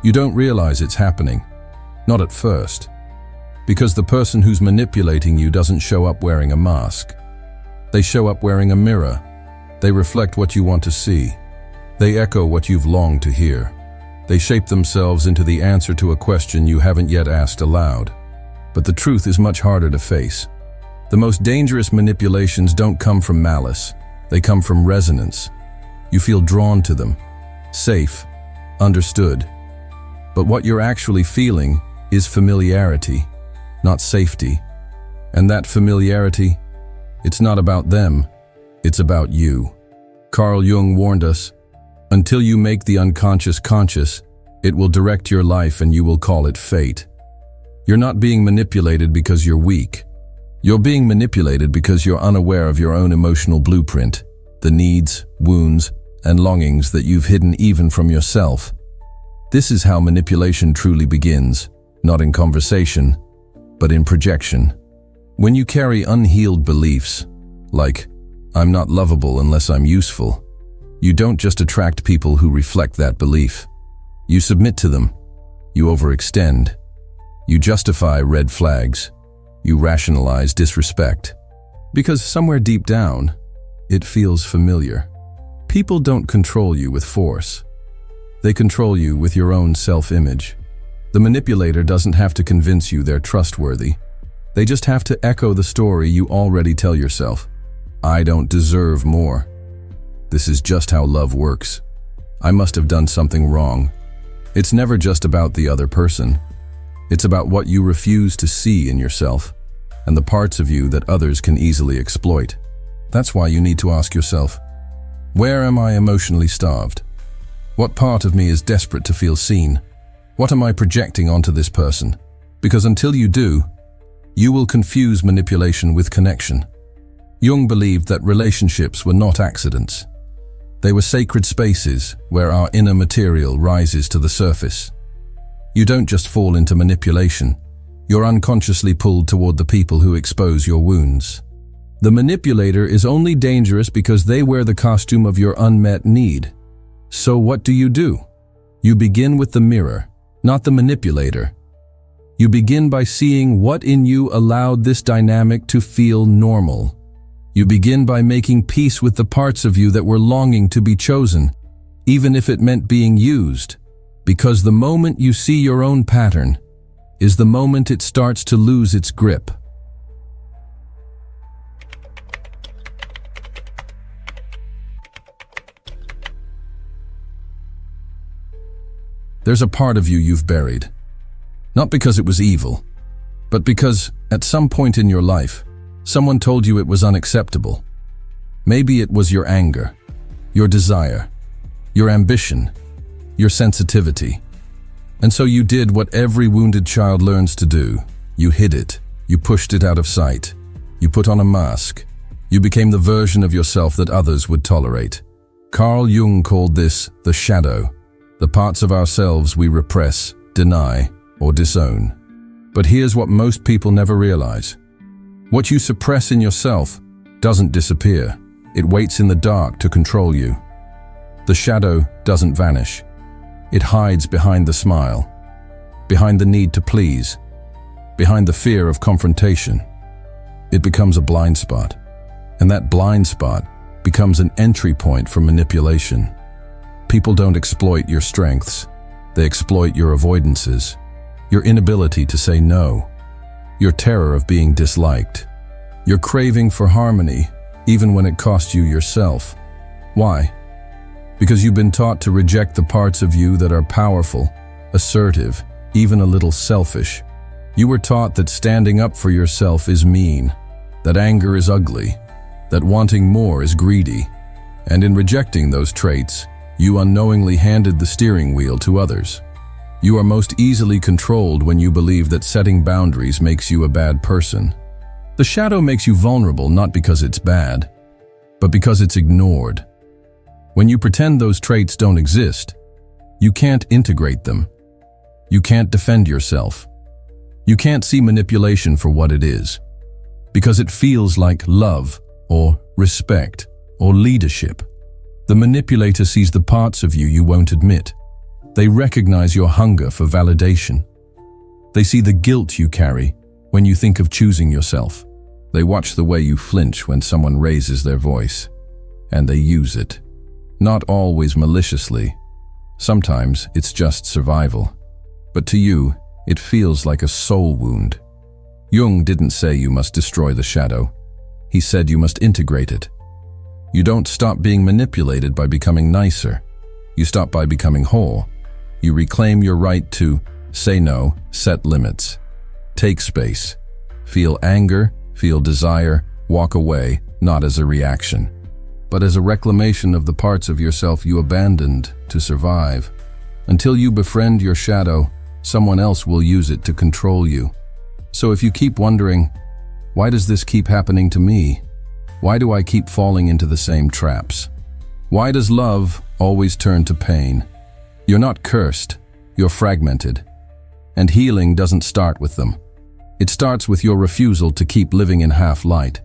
You don't realize it's happening. Not at first. Because the person who's manipulating you doesn't show up wearing a mask. They show up wearing a mirror. They reflect what you want to see. They echo what you've longed to hear. They shape themselves into the answer to a question you haven't yet asked aloud. But the truth is much harder to face. The most dangerous manipulations don't come from malice. They come from resonance. You feel drawn to them, safe, understood. But what you're actually feeling is familiarity, not safety. And that familiarity, it's not about them, it's about you. Carl Jung warned us, until you make the unconscious conscious, it will direct your life and you will call it fate. You're not being manipulated because you're weak. You're being manipulated because you're unaware of your own emotional blueprint, the needs, wounds, and longings that you've hidden even from yourself. This is how manipulation truly begins, not in conversation, but in projection. When you carry unhealed beliefs, like, I'm not lovable unless I'm useful, you don't just attract people who reflect that belief. You submit to them. You overextend. You justify red flags. You rationalize disrespect. Because somewhere deep down, it feels familiar. People don't control you with force. They control you with your own self-image. The manipulator doesn't have to convince you they're trustworthy. They just have to echo the story you already tell yourself. I don't deserve more. This is just how love works. I must have done something wrong. It's never just about the other person. It's about what you refuse to see in yourself and the parts of you that others can easily exploit. That's why you need to ask yourself, where am I emotionally starved? What part of me is desperate to feel seen? What am I projecting onto this person? Because until you do, you will confuse manipulation with connection. Jung believed that relationships were not accidents. They were sacred spaces where our inner material rises to the surface. You don't just fall into manipulation. You're unconsciously pulled toward the people who expose your wounds. The manipulator is only dangerous because they wear the costume of your unmet need. So what do? You begin with the mirror, not the manipulator. You begin by seeing what in you allowed this dynamic to feel normal. You begin by making peace with the parts of you that were longing to be chosen, even if it meant being used. Because the moment you see your own pattern is the moment it starts to lose its grip. There's a part of you you've buried. Not because it was evil, but because, at some point in your life, someone told you it was unacceptable. Maybe it was your anger, your desire, your ambition, your sensitivity. And so you did what every wounded child learns to do. You hid it. You pushed it out of sight. You put on a mask. You became the version of yourself that others would tolerate. Carl Jung called this the shadow, the parts of ourselves we repress, deny, or disown. But here's what most people never realize. What you suppress in yourself doesn't disappear. It waits in the dark to control you. The shadow doesn't vanish. It hides behind the smile, behind the need to please, behind the fear of confrontation. It becomes a blind spot, and that blind spot becomes an entry point for manipulation. People don't exploit your strengths. They exploit your avoidances, your inability to say no, your terror of being disliked, your craving for harmony, even when it costs you yourself. Why? Because you've been taught to reject the parts of you that are powerful, assertive, even a little selfish. You were taught that standing up for yourself is mean, that anger is ugly, that wanting more is greedy. And in rejecting those traits, you unknowingly handed the steering wheel to others. You are most easily controlled when you believe that setting boundaries makes you a bad person. The shadow makes you vulnerable not because it's bad, but because it's ignored. When you pretend those traits don't exist, you can't integrate them. You can't defend yourself. You can't see manipulation for what it is, because it feels like love or respect or leadership. The manipulator sees the parts of you you won't admit, They recognize your hunger for validation. They see the guilt you carry when you think of choosing yourself. They watch the way you flinch when someone raises their voice, and they use it. Not always maliciously. Sometimes it's just survival. But to you, it feels like a soul wound. Jung didn't say you must destroy the shadow. He said you must integrate it. You don't stop being manipulated by becoming nicer. You stop by becoming whole. You reclaim your right to say no, set limits, take space, feel anger, feel desire, walk away, not as a reaction, but as a reclamation of the parts of yourself you abandoned to survive. Until you befriend your shadow, someone else will use it to control you. So if you keep wondering, why does this keep happening to me? Why do I keep falling into the same traps? Why does love always turn to pain? You're not cursed, you're fragmented. And healing doesn't start with them. It starts with your refusal to keep living in half-light.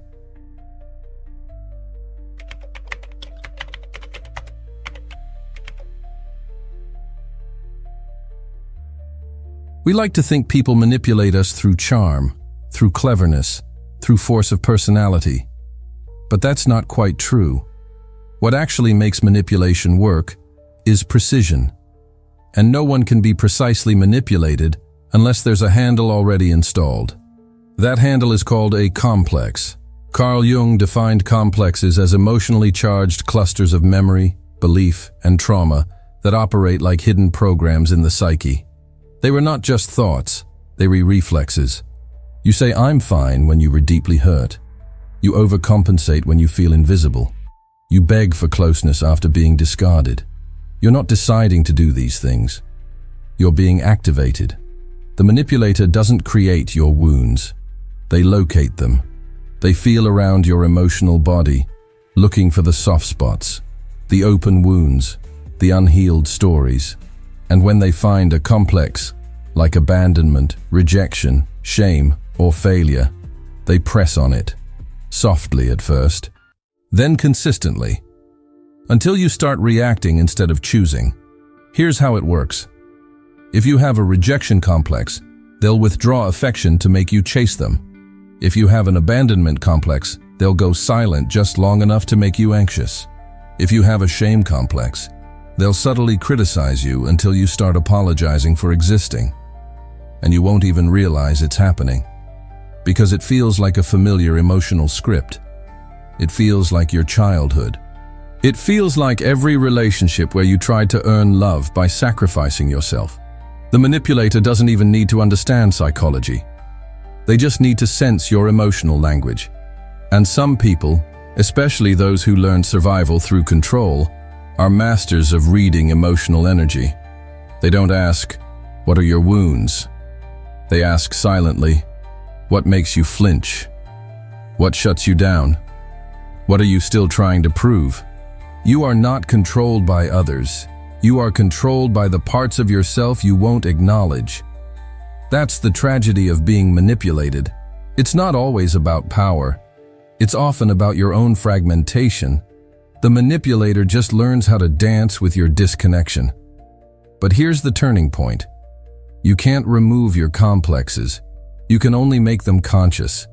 We like to think people manipulate us through charm, through cleverness, through force of personality. But that's not quite true. What actually makes manipulation work is precision. And no one can be precisely manipulated unless there's a handle already installed. That handle is called a complex. Carl Jung defined complexes as emotionally charged clusters of memory, belief, and trauma that operate like hidden programs in the psyche. They were not just thoughts, they were reflexes. You say, "I'm fine," when you were deeply hurt. You overcompensate when you feel invisible. You beg for closeness after being discarded. You're not deciding to do these things. You're being activated. The manipulator doesn't create your wounds. They locate them. They feel around your emotional body, looking for the soft spots, the open wounds, the unhealed stories. And when they find a complex, like abandonment, rejection, shame, or failure, they press on it, softly at first, then consistently, until you start reacting instead of choosing. Here's how it works. If you have a rejection complex, they'll withdraw affection to make you chase them. If you have an abandonment complex, they'll go silent just long enough to make you anxious. If you have a shame complex, they'll subtly criticize you until you start apologizing for existing. And you won't even realize it's happening. Because it feels like a familiar emotional script. It feels like your childhood. It feels like every relationship where you tried to earn love by sacrificing yourself. The manipulator doesn't even need to understand psychology. They just need to sense your emotional language. And some people, especially those who learn survival through control, are masters of reading emotional energy. They don't ask, "What are your wounds?" They ask silently, "What makes you flinch? What shuts you down? What are you still trying to prove?" You are not controlled by others. You are controlled by the parts of yourself you won't acknowledge. That's the tragedy of being manipulated. It's not always about power. It's often about your own fragmentation. The manipulator just learns how to dance with your disconnection. But here's the turning point. You can't remove your complexes. You can only make them conscious.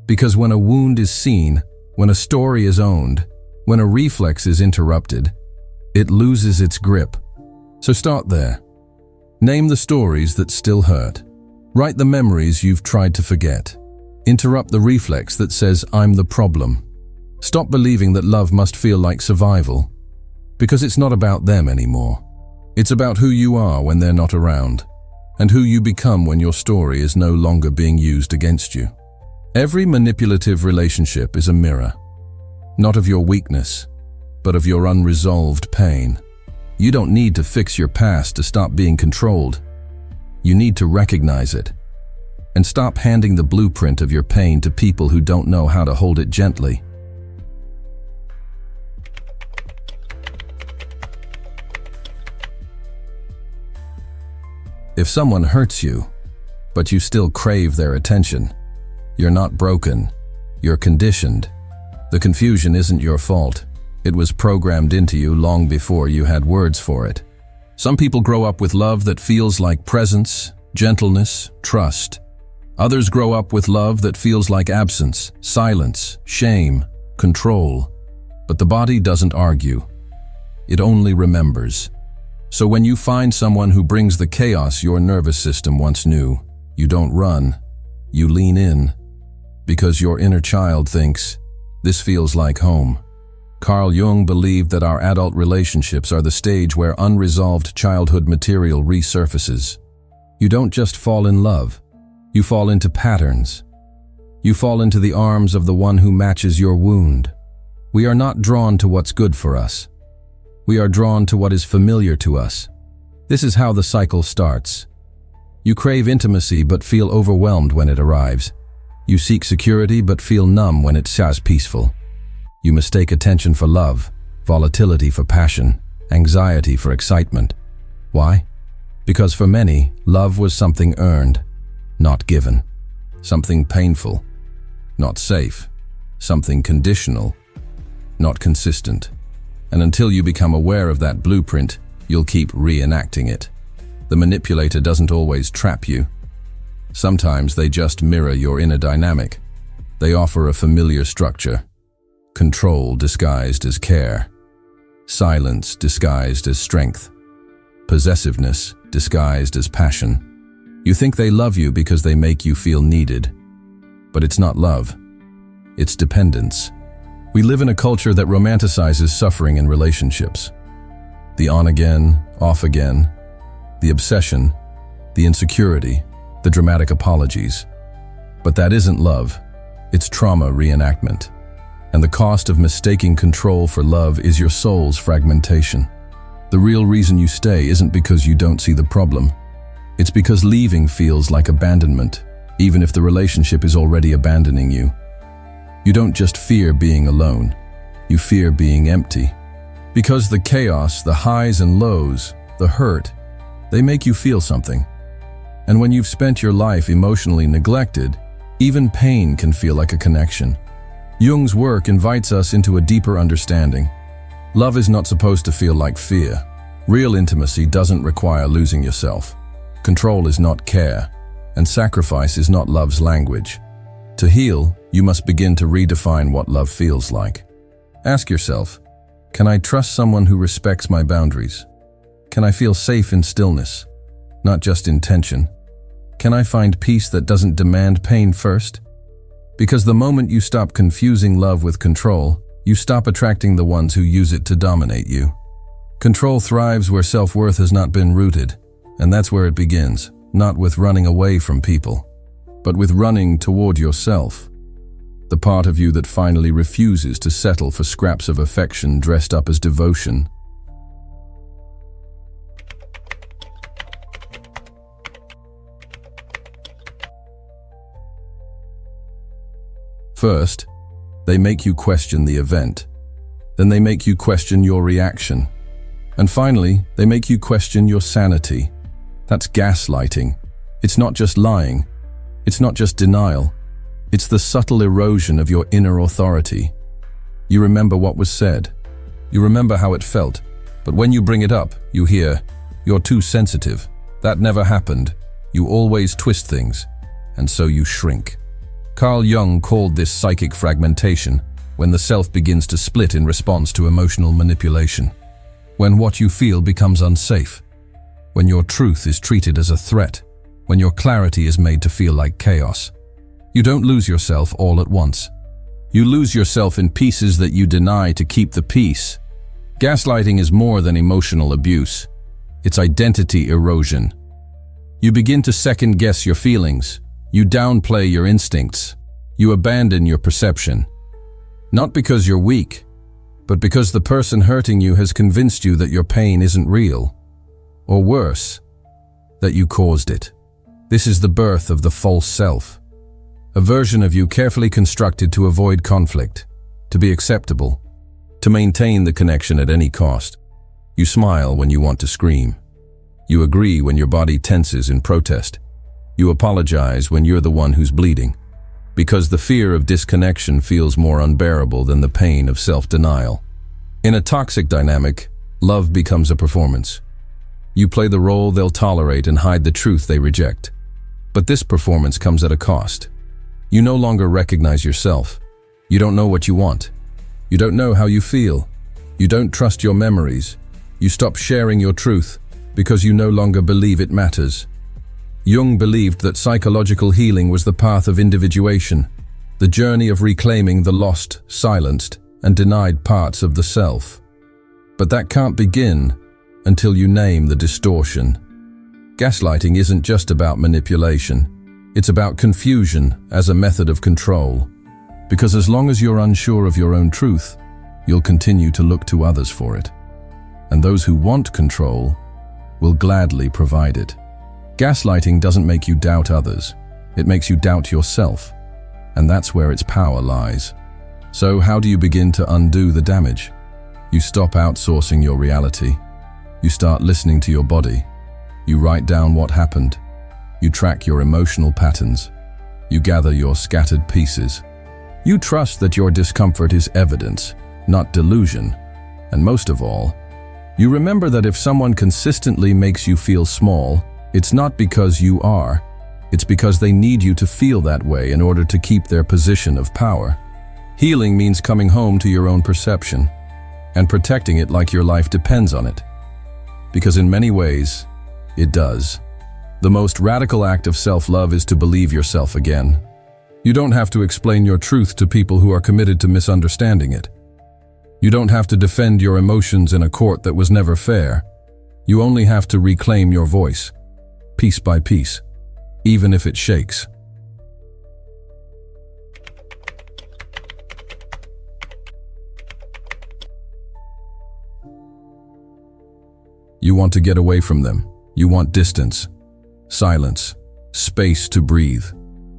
Because when a wound is seen, when a story is owned, when a reflex is interrupted, it loses its grip. So start there. Name the stories that still hurt. Write the memories you've tried to forget. Interrupt the reflex that says, "I'm the problem." Stop believing that love must feel like survival. Because it's not about them anymore. It's about who you are when they're not around, and who you become when your story is no longer being used against you. Every manipulative relationship is a mirror. Not of your weakness, but of your unresolved pain. You don't need to fix your past to stop being controlled. You need to recognize it. And stop handing the blueprint of your pain to people who don't know how to hold it gently. If someone hurts you, but you still crave their attention, you're not broken, you're conditioned. The confusion isn't your fault. It was programmed into you long before you had words for it. Some people grow up with love that feels like presence, gentleness, trust. Others grow up with love that feels like absence, silence, shame, control. But the body doesn't argue. It only remembers. So when you find someone who brings the chaos your nervous system once knew, you don't run, you lean in. Because your inner child thinks, this feels like home. Carl Jung believed that our adult relationships are the stage where unresolved childhood material resurfaces. You don't just fall in love, you fall into patterns. You fall into the arms of the one who matches your wound. We are not drawn to what's good for us. We are drawn to what is familiar to us. This is how the cycle starts. You crave intimacy but feel overwhelmed when it arrives. You seek security but feel numb when it's peaceful. You mistake attention for love, volatility for passion, anxiety for excitement. Why? Because for many, love was something earned, not given. Something painful, not safe. Something conditional, not consistent. And until you become aware of that blueprint, you'll keep reenacting it. The manipulator doesn't always trap you. Sometimes they just mirror your inner dynamic. They offer a familiar structure. Control disguised as care. Silence disguised as strength. Possessiveness disguised as passion. You think they love you because they make you feel needed. But it's not love. It's dependence. We live in a culture that romanticizes suffering in relationships. The on again, off again, the obsession, the insecurity, the dramatic apologies. But that isn't love. It's trauma reenactment. And the cost of mistaking control for love is your soul's fragmentation. The real reason you stay isn't because you don't see the problem. It's because leaving feels like abandonment, even if the relationship is already abandoning you. You don't just fear being alone, you fear being empty. Because the chaos, the highs and lows, the hurt, they make you feel something. And when you've spent your life emotionally neglected, even pain can feel like a connection. Jung's work invites us into a deeper understanding. Love is not supposed to feel like fear. Real intimacy doesn't require losing yourself. Control is not care, and sacrifice is not love's language. To heal, you must begin to redefine what love feels like. Ask yourself, can I trust someone who respects my boundaries? Can I feel safe in stillness, not just in tension? Can I find peace that doesn't demand pain first? Because the moment you stop confusing love with control, you stop attracting the ones who use it to dominate you. Control thrives where self-worth has not been rooted, and that's where it begins, not with running away from people, but with running toward yourself. The part of you that finally refuses to settle for scraps of affection dressed up as devotion. First, they make you question the event. Then they make you question your reaction. And finally, they make you question your sanity. That's gaslighting. It's not just lying. It's not just denial. It's the subtle erosion of your inner authority. You remember what was said. You remember how it felt. But when you bring it up, you hear, "You're too sensitive. That never happened. You always twist things." And so you shrink. Carl Jung called this psychic fragmentation, when the self begins to split in response to emotional manipulation. When what you feel becomes unsafe. When your truth is treated as a threat. When your clarity is made to feel like chaos. You don't lose yourself all at once. You lose yourself in pieces that you deny to keep the peace. Gaslighting is more than emotional abuse. It's identity erosion. You begin to second-guess your feelings. You downplay your instincts. You abandon your perception. Not because you're weak, but because the person hurting you has convinced you that your pain isn't real. Or worse, that you caused it. This is the birth of the false self. A version of you carefully constructed to avoid conflict, to be acceptable, to maintain the connection at any cost. You smile when you want to scream. You agree when your body tenses in protest. You apologize when you're the one who's bleeding, because the fear of disconnection feels more unbearable than the pain of self-denial. In a toxic dynamic, love becomes a performance. You play the role they'll tolerate and hide the truth they reject. But this performance comes at a cost. You no longer recognize yourself. You don't know what you want. You don't know how you feel. You don't trust your memories. You stop sharing your truth because you no longer believe it matters. Jung believed that psychological healing was the path of individuation, the journey of reclaiming the lost, silenced, and denied parts of the self. But that can't begin until you name the distortion. Gaslighting isn't just about manipulation. It's about confusion as a method of control. Because as long as you're unsure of your own truth, you'll continue to look to others for it. And those who want control will gladly provide it. Gaslighting doesn't make you doubt others. It makes you doubt yourself. And that's where its power lies. So how do you begin to undo the damage? You stop outsourcing your reality. You start listening to your body. You write down what happened. You track your emotional patterns. You gather your scattered pieces. You trust that your discomfort is evidence, not delusion. And most of all, you remember that if someone consistently makes you feel small, it's not because you are. It's because they need you to feel that way in order to keep their position of power. Healing means coming home to your own perception and protecting it like your life depends on it. Because in many ways, it does. The most radical act of self-love is to believe yourself again. You don't have to explain your truth to people who are committed to misunderstanding it. You don't have to defend your emotions in a court that was never fair. You only have to reclaim your voice, piece by piece, even if it shakes. You want to get away from them. You want distance, silence, space to breathe.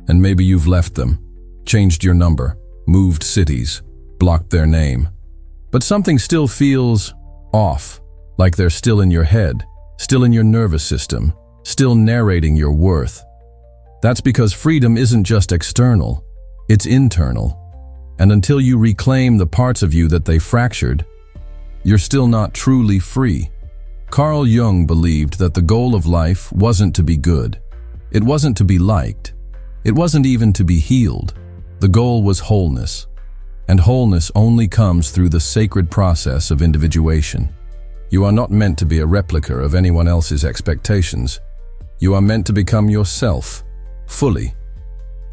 And maybe you've left them, changed your number, moved cities, blocked their name. But something still feels off, like they're still in your head, still in your nervous system, still narrating your worth. That's because freedom isn't just external, it's internal. And until you reclaim the parts of you that they fractured, you're still not truly free. Carl Jung believed that the goal of life wasn't to be good. It wasn't to be liked. It wasn't even to be healed. The goal was wholeness. And wholeness only comes through the sacred process of individuation. You are not meant to be a replica of anyone else's expectations. You are meant to become yourself, fully.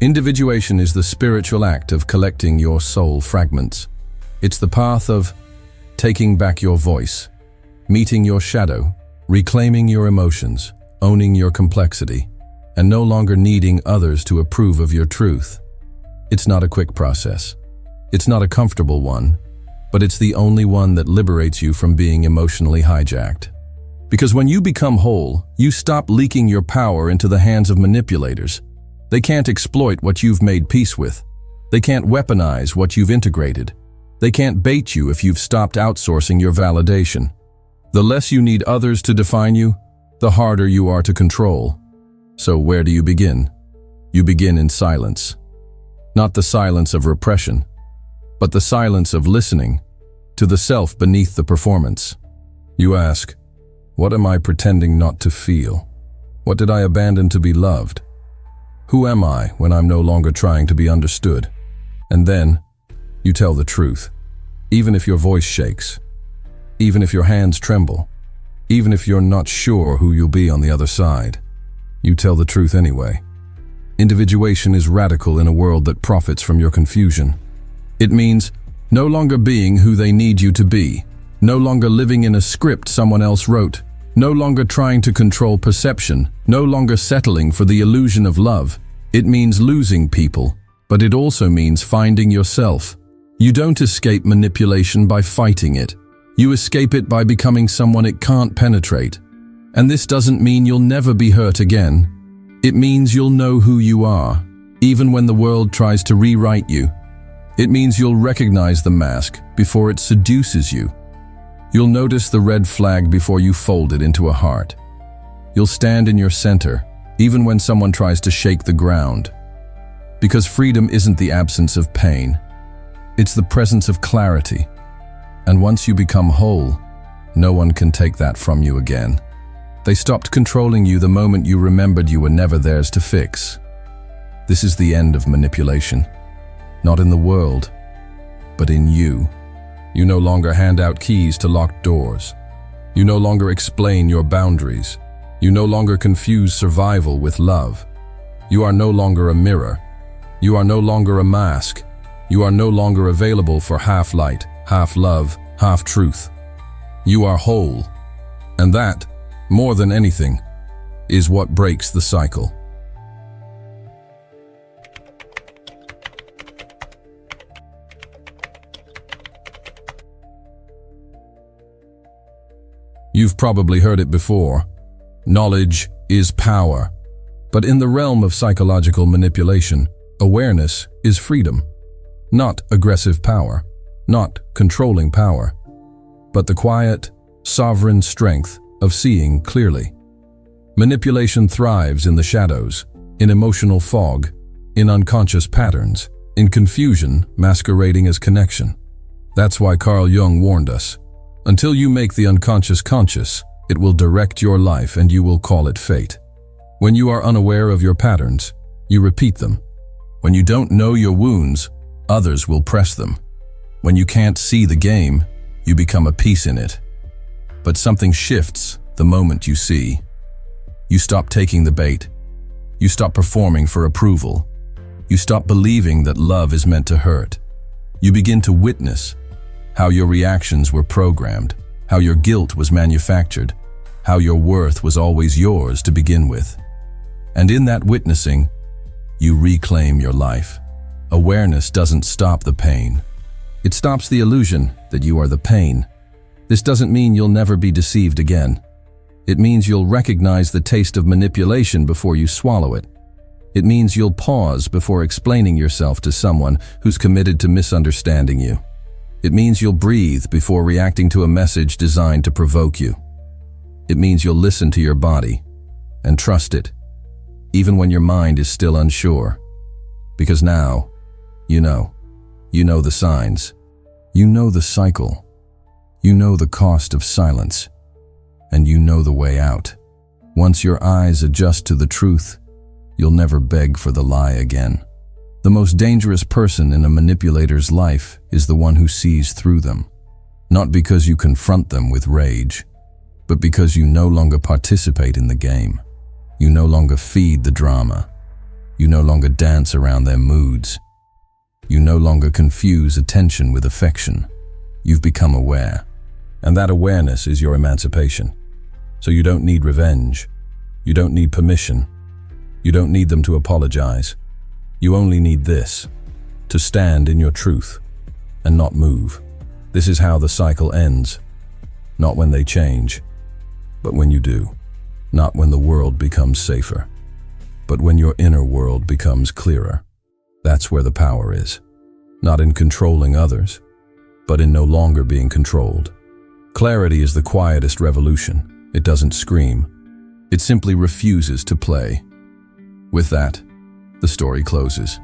Individuation is the spiritual act of collecting your soul fragments. It's the path of taking back your voice, meeting your shadow, reclaiming your emotions, owning your complexity, and no longer needing others to approve of your truth. It's not a quick process. It's not a comfortable one, but it's the only one that liberates you from being emotionally hijacked. Because when you become whole, you stop leaking your power into the hands of manipulators. They can't exploit what you've made peace with. They can't weaponize what you've integrated. They can't bait you if you've stopped outsourcing your validation. The less you need others to define you, the harder you are to control. So where do you begin? You begin in silence. Not the silence of repression, but the silence of listening to the self beneath the performance. You ask, what am I pretending not to feel? What did I abandon to be loved? Who am I when I'm no longer trying to be understood? And then, you tell the truth, even if your voice shakes, even if your hands tremble, even if you're not sure who you'll be on the other side. You tell the truth anyway. Individuation is radical in a world that profits from your confusion. It means no longer being who they need you to be, no longer living in a script someone else wrote, no longer trying to control perception, no longer settling for the illusion of love. It means losing people, but it also means finding yourself. You don't escape manipulation by fighting it. You escape it by becoming someone it can't penetrate. And this doesn't mean you'll never be hurt again. It means you'll know who you are, even when the world tries to rewrite you. It means you'll recognize the mask before it seduces you. You'll notice the red flag before you fold it into a heart. You'll stand in your center, even when someone tries to shake the ground. Because freedom isn't the absence of pain. It's the presence of clarity. And once you become whole, no one can take that from you again. They stopped controlling you the moment you remembered you were never theirs to fix. This is the end of manipulation. Not in the world, but in you. You no longer hand out keys to locked doors. You no longer explain your boundaries. You no longer confuse survival with love. You are no longer a mirror. You are no longer a mask. You are no longer available for half light, half love, half truth. You are whole. And that, more than anything, is what breaks the cycle. You've probably heard it before. Knowledge is power. But in the realm of psychological manipulation, awareness is freedom. Not aggressive power, not controlling power, but the quiet, sovereign strength of seeing clearly. Manipulation thrives in the shadows, in emotional fog, in unconscious patterns, in confusion masquerading as connection. That's why Carl Jung warned us. Until you make the unconscious conscious, it will direct your life and you will call it fate. When you are unaware of your patterns, you repeat them. When you don't know your wounds, others will press them. When you can't see the game, you become a piece in it. But something shifts the moment you see. You stop taking the bait. You stop performing for approval. You stop believing that love is meant to hurt. You begin to witness how your reactions were programmed, how your guilt was manufactured, how your worth was always yours to begin with. And in that witnessing, you reclaim your life. Awareness doesn't stop the pain. It stops the illusion that you are the pain. This doesn't mean you'll never be deceived again. It means you'll recognize the taste of manipulation before you swallow it. It means you'll pause before explaining yourself to someone who's committed to misunderstanding you. It means you'll breathe before reacting to a message designed to provoke you. It means you'll listen to your body and trust it, even when your mind is still unsure. Because now, you know the signs. You know the cycle. You know the cost of silence. And you know the way out. Once your eyes adjust to the truth, you'll never beg for the lie again. The most dangerous person in a manipulator's life is the one who sees through them. Not because you confront them with rage, but because you no longer participate in the game. You no longer feed the drama. You no longer dance around their moods. You no longer confuse attention with affection. You've become aware. And that awareness is your emancipation. So you don't need revenge. You don't need permission. You don't need them to apologize. You only need this, to stand in your truth and not move. This is how the cycle ends. Not when they change, but when you do. Not when the world becomes safer, but when your inner world becomes clearer. That's where the power is. Not in controlling others, but in no longer being controlled. Clarity is the quietest revolution. It doesn't scream. It simply refuses to play. With that, the story closes.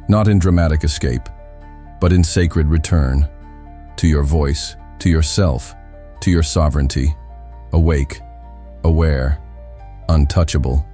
Not in dramatic escape, but in sacred return. To your voice, to yourself, to your sovereignty. Awake, aware, untouchable.